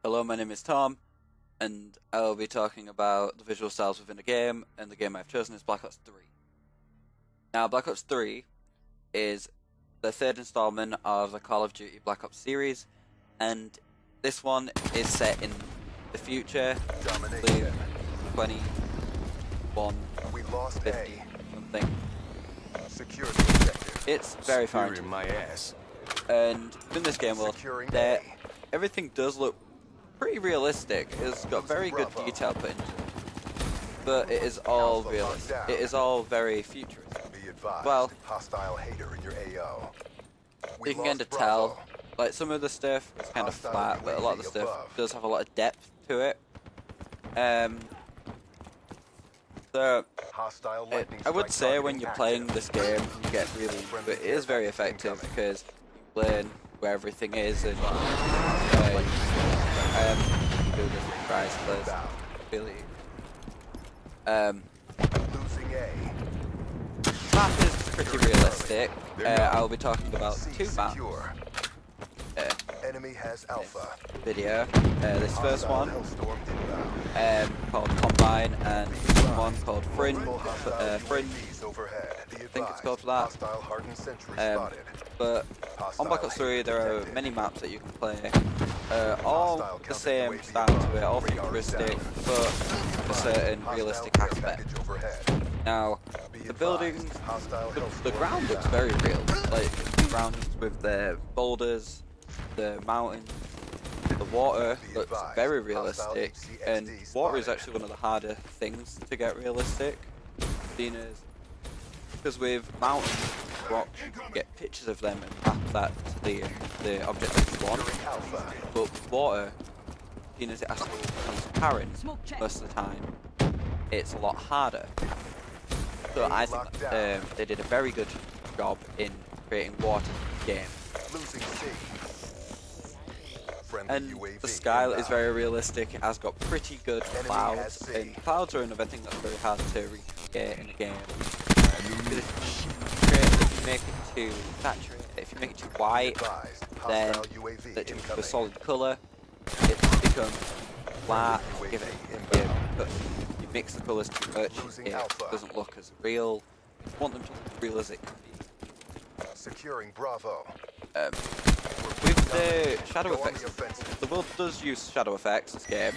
Hello, my name is Tom, and I will be talking about the visual styles within a game, and the game I've chosen is Black Ops 3. Now, Black Ops 3 is the third installment of the Call of Duty Black Ops series, and this one is set in the future, 2150 something. It's very far into my ass. And in this game world, everything does look pretty realistic. It's got very good detail put into it, but it is all realistic. It is all very futuristic. Well, you can kind of tell, like some of the stuff is kind of flat, but a lot of the stuff does have a lot of depth to it. So, I would say when you're playing this game, you get really into it. It is very effective because you learn where everything is, and you do this surprise first ability. Map is pretty realistic. I'll be talking about two maps. Enemy has Alpha. Video. This first one called Combine, and one called Fringe. Fringe. I think it's called for that. But on Black Ops 3 there are many maps that you can play. All the same style to it, all futuristic, but with a certain realistic aspect. Now, the buildings, the ground looks very real. Like, the ground with the boulders, the mountains, the water looks very realistic, and water is actually one of the harder things to get realistic. Because with mountains, rocks, you get pictures of them and map that to the object that you want. But water, seeing as it has to be transparent most of the time, it's a lot harder. So I think they did a very good job in creating water in the game. And the sky is very realistic. It has got pretty good clouds, and clouds are another thing that's very hard to recreate in a game. Because if you make it too saturated, if you make it too white, then that changes to a solid colour, it becomes flat. You mix the colours too much, it doesn't look as real. You want them to look as real as it can be. Securing Bravo. With the shadow effects, the world does use shadow effects, this game,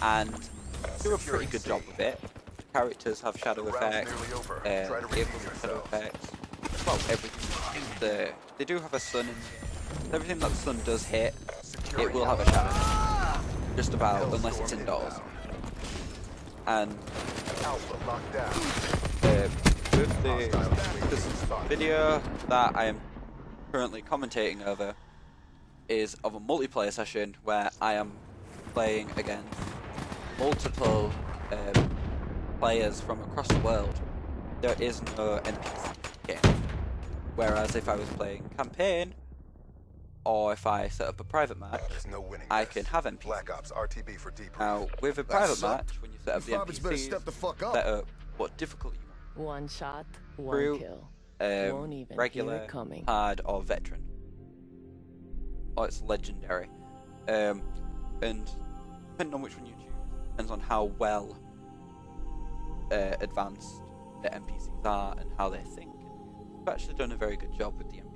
and do a pretty good job with it. Characters have shadow effects, vehicles have shadow effects, well, everything. They do have a sun in there. Everything that the sun does hit, it will have a shadow. Just about, unless it's indoors. And with this video that I am currently commentating over is of a multiplayer session where I am playing against multiple players from across the world. There is no NPC game. Whereas if I was playing campaign, or if I set up a private match, I can have NPCs. Now, with a private match, when you set up the NPCs, set up what difficulty you want. One shot, one kill. Won't even regular, hard, or veteran. Or it's legendary. And depending on which one you choose, depends on how well advanced the NPCs are and how they think. We've actually done a very good job with the NPCs.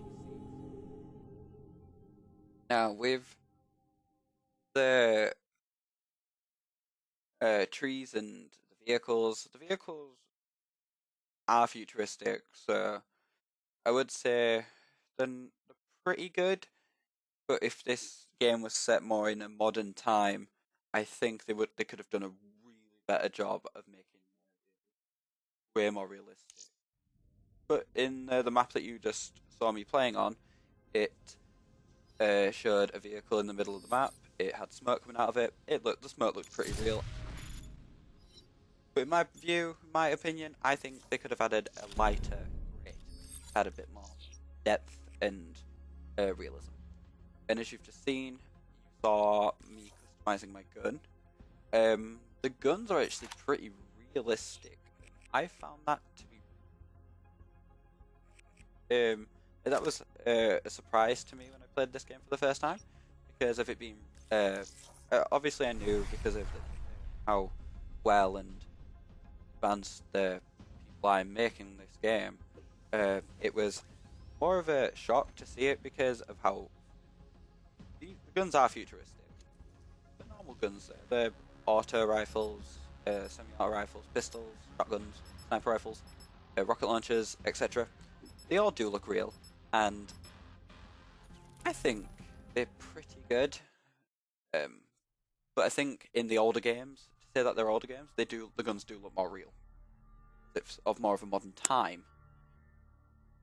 Now, with the trees and the vehicles are futuristic, so I would say they're pretty good. But if this game was set more in a modern time, I think they could have done a really better job of making it way more realistic. But in the map that you just saw me playing on, it showed a vehicle in the middle of the map. It had smoke coming out of it. The smoke looked pretty real. But in my view, in my opinion, I think they could have added a lighter gray, had a bit more depth and realism. And as you've just seen, you saw me customizing my gun. The guns are actually pretty realistic. I found that to be that was a surprise to me when I played this game for the first time, because of it being a obviously I knew because of how well and advanced the people I'm making this game. It was more of a shock to see it because of how the guns are futuristic. The normal guns, the auto rifles, semi-auto rifles, pistols, shotguns, sniper rifles, rocket launchers, etc. They all do look real, and I think they're pretty good. But I think in the older games, to say that they're older games, the guns do look more real. It's of more of a modern time.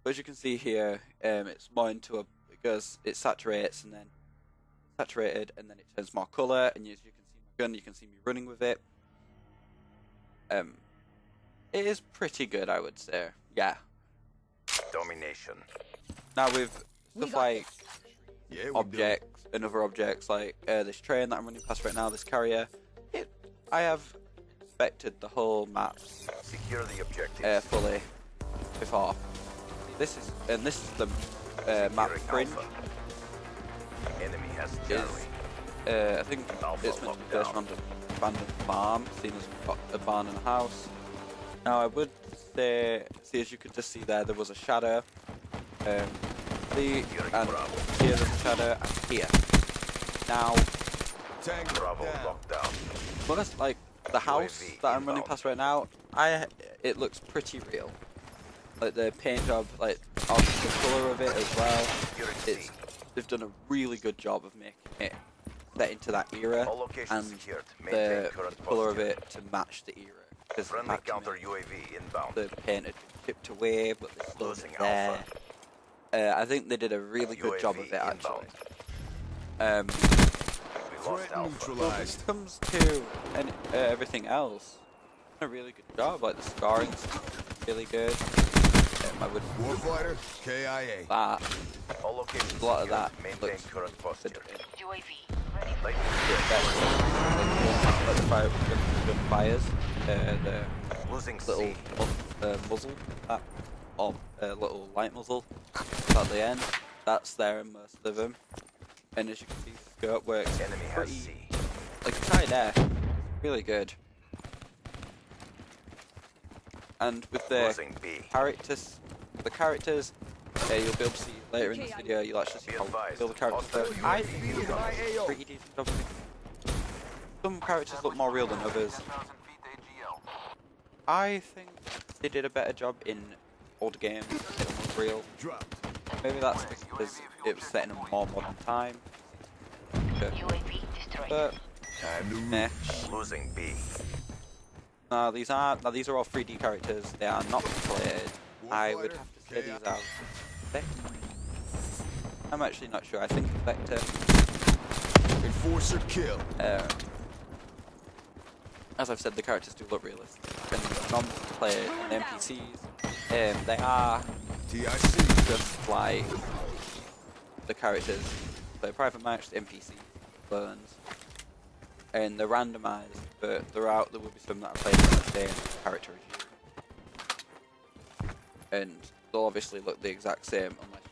But as you can see here, it's more into because it saturates and then saturated, and then it turns more color, and as you can see my gun, you can see me running with it. It is pretty good, I would say. Yeah. Domination. Now with stuff like objects and other objects like this train that I'm running past right now, this carrier, I have inspected the whole map Secure the objectives. fully before. This is the map fringe. Enemy has Charlie. I think it's meant to be based on an abandoned farm, seeing as we've got a barn and a house. Now I would say, as you could just see there was a shadow. And here there's a shadow, and here. Now, Bravo lockdown. most like the house that I'm running past right now, it looks pretty real. Like the paint job, like the colour of it as well. They've done a really good job of making it set into that era, and the colour of it to match the era. Because Friendly counter UAV inbound. the paint had chipped away, but they're still Losing there. Alpha. I think they did a really good job of it actually. We lost Alpha. When it comes to everything else, a really good job. Like the scoring's really good. I would Warfighter, KIA. that. All locations A lot of secured. that Maintain looks current posture. UAV ready. Light Like the gun fires, the losing little C. muzzle, or little light muzzle at the end. That's there in most of them. And as you can see, the scope works Enemy has pretty, C. like it's high there, really good. And with the Losing B. characters, you'll be able to see later in this video. You'll actually see Be how advised, real the characters hostile look. I UAV think they did a incoming. pretty decent job of it. Some characters look more real than others. I think they did a better job in older games, it was real. Maybe that's because it was set in a more modern time. UAV destroyed. But meh. Losing B. These are all 3D characters. They are not pixelated. I would have to say these are Vector. I'm actually not sure. I think it's Vector. Enforcer kill. As I've said, the characters do look realistic. And the non-player and the NPCs, they are TIC. just like the characters. The private match, the NPCs, clones, and they're randomized. But there will be some that are played with the same character as you, and they'll obviously look the exact same unless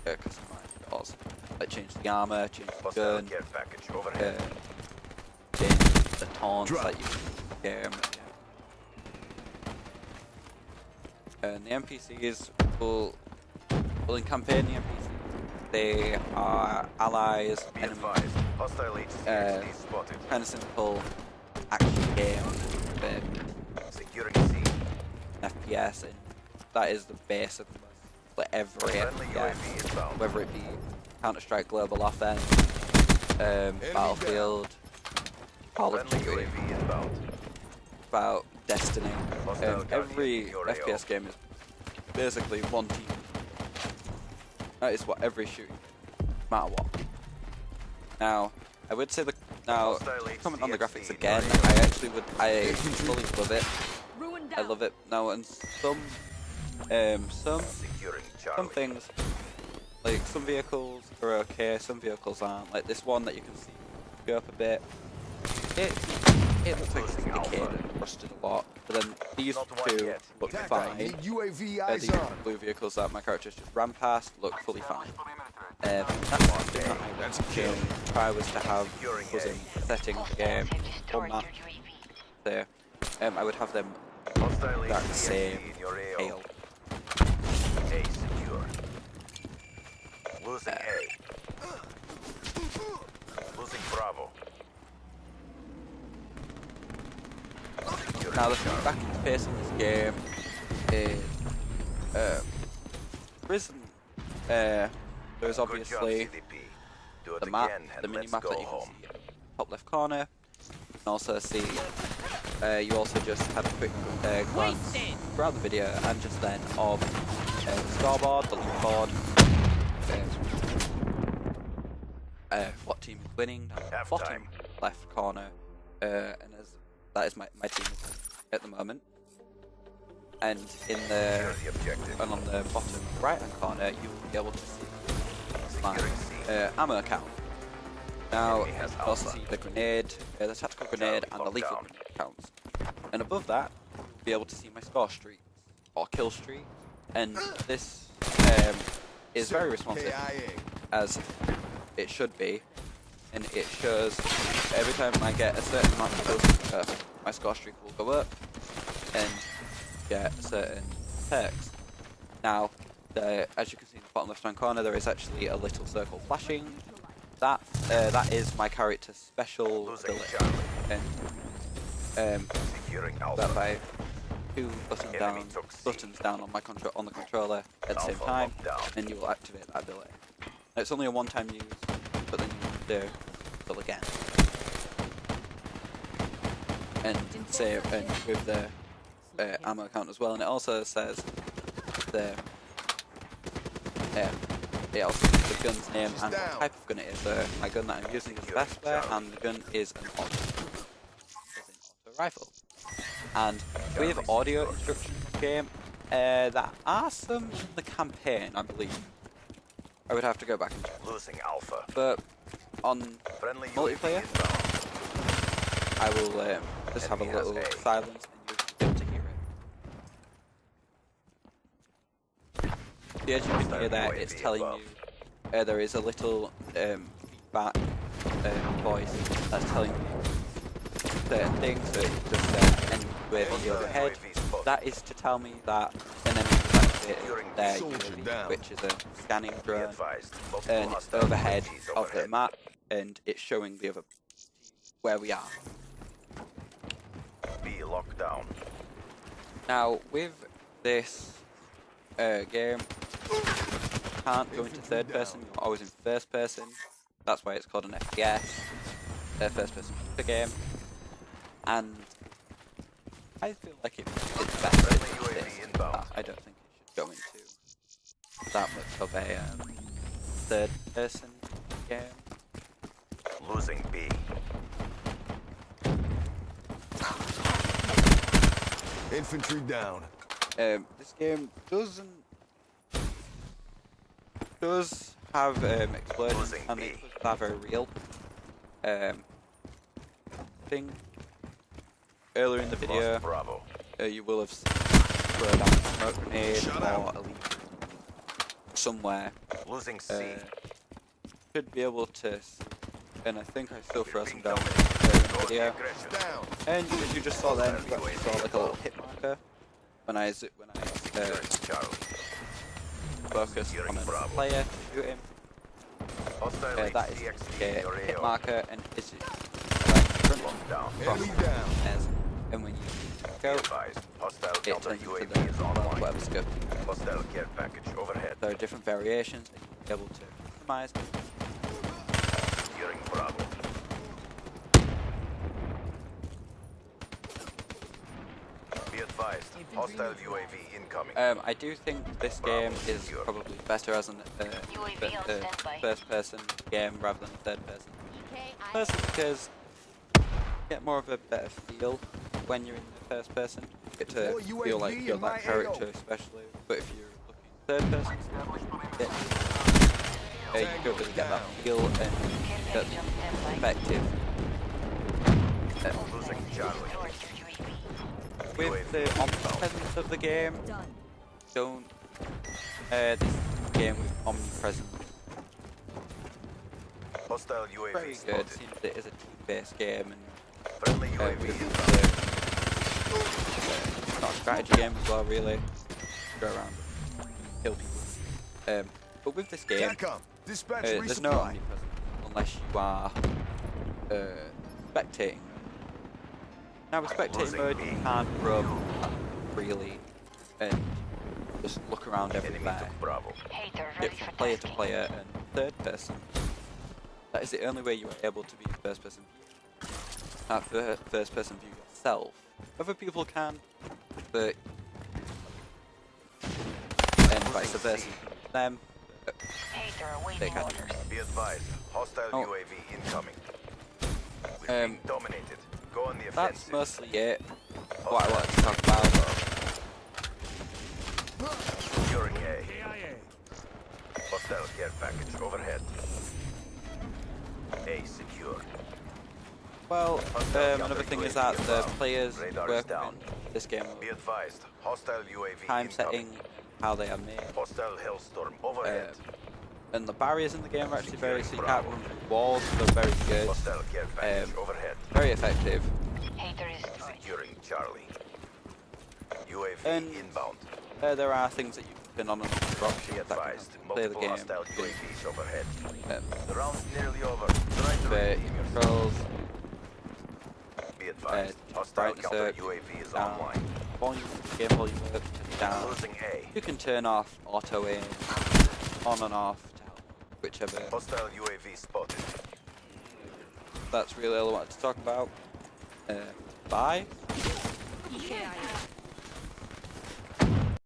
you customize yours. Like change the armor, change the Hostile gun, care package overhead. change the taunts that you can get. And the NPCs will in campaign the NPCs. They are allies, Be enemies, advised. Hostile HCXD spotted. kind of simple action game, Securing C. FPS, and that is the base of like every Friendly FPS, UAV inbound. whether it be Counter-Strike Global Offense, Battlefield, Call of Friendly Duty, UAV inbound. about Destiny. Hostile Every Guardian, your FPS AO. game is basically one team. That is what every shooting is, no matter what. Now, I would say comment on the graphics again. I fully love it. I love it. Now, and some Securing Charlie. things, like some vehicles are okay, some vehicles aren't. Like this one that you can see go up a bit. it looks like it's decayed and rusted a lot. But then these two look fine. Need UAV The eyes on. blue vehicles that my characters just ran past look fully fine. That's something that I That's would a kill. do if I was to have buzzing setting the game Have on destroyed map your UAV. there. I would have them Hostile that HCXD same in your AO. scale. A secure. Losing A. Losing Bravo. Now the back interface in this game is prison. There's obviously Good job, CDP. Do it the map, again the and mini let's map go that you can home. see in the top left corner. You can also see. You also just had a quick glance throughout the video and just then of the scoreboard, the league board, what team is winning down the bottom left corner, and as that is my team at the moment. And in the Secure the objective. and on the bottom right hand corner, you will be able to see my ammo count. Now you can also see the grenade, the tactical grenade, and the lethal grenade counts. And above that, you'll be able to see my score streaks or kill streaks. And this is very responsive, KIA. as it should be. And it shows every time I get a certain amount of kills, my score streak will go up and get certain perks. Now, as you can see in the bottom left hand corner, there is actually a little circle flashing. That is my character's special Losing ability. Charlie. And Securing that Alpha. by two Enemy took C. buttons down on the controller at the same Alpha time, lockdown. and you will activate that ability. Now, it's only a one-time use, but then you do it again. And save and with the ammo count as well, and it also says the it also says the gun's name and what type of gun it is. My gun that I'm using is a Vesper, and the gun is an auto rifle. And with audio instructions in the game, there are some in the campaign, I believe. I would have to go back and check. Losing Alpha. But on Friendly multiplayer, UAV inbound. I will just have a Enemy has little A. silence and you'll be able to hear it. The as you can hear there, it's telling you there is a little feedback voice that's telling you certain things, so it just says anywhere in the overhead. That is to tell me that an enemy is activated their UAV, which is a scanning Be drone, advised. and it's overhead of the map, and it's showing the other where we are. Be locked down. Now, with this game, you can't go into third person, you're always in first person. That's why it's called an FPS, first person shooter game. And I feel like it's better Friendly than UAV this. inbound. I don't think it should go into that much of a third person game. Losing B. Infantry down. This game does have explosions, Losing and B. it does have a real thing. Earlier in the video, Lost Bravo. you will have thrown down a smoke grenade Shut or out. a leaf somewhere. Losing C. Should be able to, and I think I still throw some down in Go the video. aggression. Down. And as you just saw then, you actually saw like a little hit marker when I Securing Charlie. focus on a player to shoot him. Hostile That is HCXD a in your hit AO. marker, and it's different Locked down. from Enemy down. as, and when you Be go, advised. Hostile it counter turns into UAV is the online. whatever scope. Hostile care package overhead. There are different variations that you'll be able to customize. Securing Bravo. Be advised. Hostile UAV incoming. I do think this game is probably better as a UAV on standby. first-person game rather than third-person. Firstly, because you get more of a better feel when you're in the first person. You get to Deploy feel like UAV you're in that my character, AO. especially. But if you're looking third person, you don't really get that feel and Care get package on standby. effective Losing Charlie. With the omnipresence of the game, don't this game with omnipresence Hostile UAV very good spotted. since it is a team-based game and Friendly UAV with inbound. it's not a strategy game as well, really. Go around and kill people. But with this game, TACOM, dispatch there's no resupply. omnipresence unless you are spectating. Now with spectating mode, you can't roam freely and just look around Enemy everywhere. took Bravo. Hater ready It's for player to tasking. player and third person. That is the only way you are able to be in first person view. Not first person view yourself. Other people can, but and vice versa. Them, Hater they awaiting can. orders. Be advised. Hostile Oh. UAV incoming. We're being dominated. Go on the That's offensive. mostly it. What I wanted to talk about. Securing A. Hostile care package overhead. A secure. Well, another thing is that the players Radar work is down. in this game Be advised. Hostile UAV time incoming. setting, how they are made. Hostile Hellstorm overhead. And the barriers in the game are actually very, so you can't run through walls, so they're very good, Hostile care package overhead. very effective. Hater is destroyed. Securing Charlie. UAV And inbound. There are things that you can pin on and drop Be that can advised. help play the Multiple game. hostile UAVs overhead. Um, The round's nearly over. Try to the redeem yourself. controls, Be advised. Hostile brightness counter up, UAV is down, online. volume, game volume up, down. Losing A. You can turn off auto aim, on and off, to help whichever. Hostile UAV spotted. That's really all I wanted to talk about. Bye. EKIA.